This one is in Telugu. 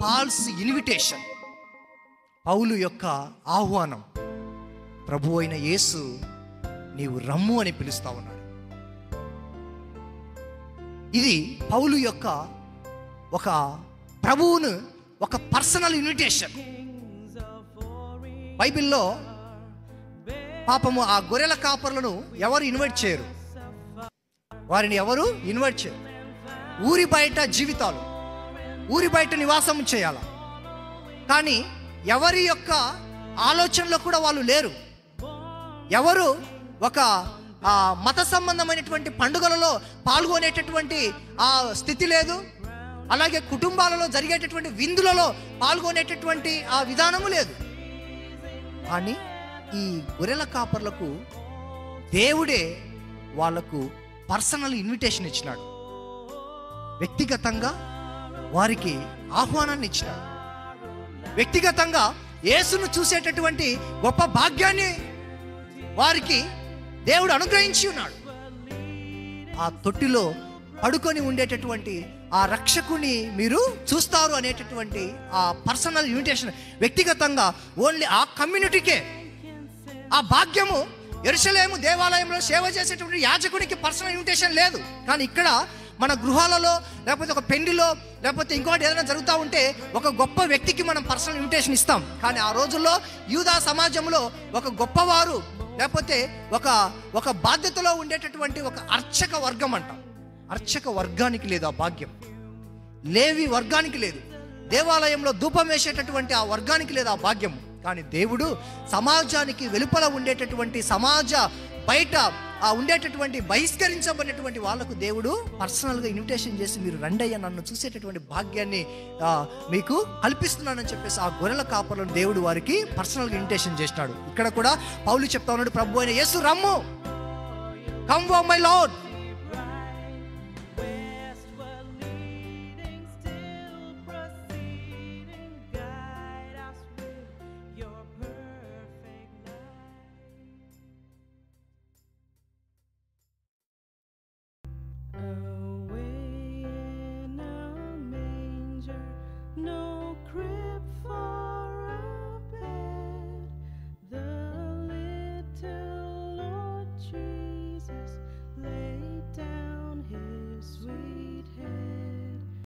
పాల్స్ ఇన్విటేషన్, పౌలు యొక్క ఆహ్వానం. ప్రభు అయిన యేసు నీవు రమ్ము అని పిలుస్తా ఉన్నాడు. ఇది పౌలు యొక్క ఒక ప్రభువును ఒక పర్సనల్ ఇన్విటేషన్. బైబిల్లో పాపము ఆ గొర్రెల కాపర్లను ఎవరు ఇన్వైట్ చేయరు, వారిని ఎవరు ఇన్వైట్ చేయరు. ఊరి బయట జీవితాలు, ఊరి బయట నివాసం చేయాల, కానీ ఎవరి యొక్క ఆలోచనలో కూడా వాళ్ళు లేరు. ఎవరు ఒక మత సంబంధమైనటువంటి పండుగలలో పాల్గొనేటటువంటి ఆ స్థితి లేదు. అలాగే కుటుంబాలలో జరిగేటటువంటి విందులలో పాల్గొనేటటువంటి ఆ విధానము లేదు. కానీ ఈ గొర్రెల కాపర్లకు దేవుడే వాళ్లకు పర్సనల్ ఇన్విటేషన్ ఇచ్చినాడు. వ్యక్తిగతంగా వారికి ఆహ్వానాన్ని ఇచ్చినాడు. వ్యక్తిగతంగా యేసును చూసేటటువంటి గొప్ప భాగ్యాన్ని వారికి దేవుడు అనుగ్రహించి ఉన్నాడు. ఆ తొట్టిలో పడుకొని ఉండేటటువంటి ఆ రక్షకుని మీరు చూస్తారు అనేటటువంటి ఆ పర్సనల్ ఇన్విటేషన్ వ్యక్తిగతంగా ఓన్లీ ఆ కమ్యూనిటీకే. ఆ భాగ్యము యెరూషలేము దేవాలయంలో సేవ చేసేటువంటి యాజకునికి పర్సనల్ ఇన్విటేషన్ లేదు. కానీ ఇక్కడ మన గృహాలలో లేకపోతే ఒక పెళ్లిలో లేకపోతే ఇంకోటి ఏదైనా జరుగుతూ ఉంటే ఒక గొప్ప వ్యక్తికి మనం పర్సనల్ ఇన్విటేషన్ ఇస్తాం. కానీ ఆ రోజుల్లో యూదా సమాజంలో ఒక గొప్పవారు లేకపోతే ఒక బాధ్యతలో ఉండేటటువంటి ఒక అర్చక వర్గం అంటాం. అర్చక వర్గానికి లేదు ఆ భాగ్యం. లేవి వర్గానికి లేదు. దేవాలయంలో ధూపం వేసేటటువంటి ఆ వర్గానికి లేదు ఆ భాగ్యం. కానీ దేవుడు సమాజానికి వెలుపల ఉండేటటువంటి సమాజ బయట ఉండేటటువంటి బహిష్కరించబడినటువంటి వాళ్ళకు దేవుడు పర్సనల్గా ఇన్విటేషన్ చేసి మీరు రండయ్య నన్ను చూసేటటువంటి భాగ్యాన్ని మీకు కల్పిస్తున్నానని చెప్పేసి ఆ గొర్రెల కాపర్లను దేవుడు వారికి పర్సనల్గా ఇన్విటేషన్ చేసినాడు. ఇక్కడ కూడా పౌలు చెప్తా ఉన్నాడు, ప్రభు అయిన యేసు రమ్ము, కమ్ ఓ మై లార్డ్,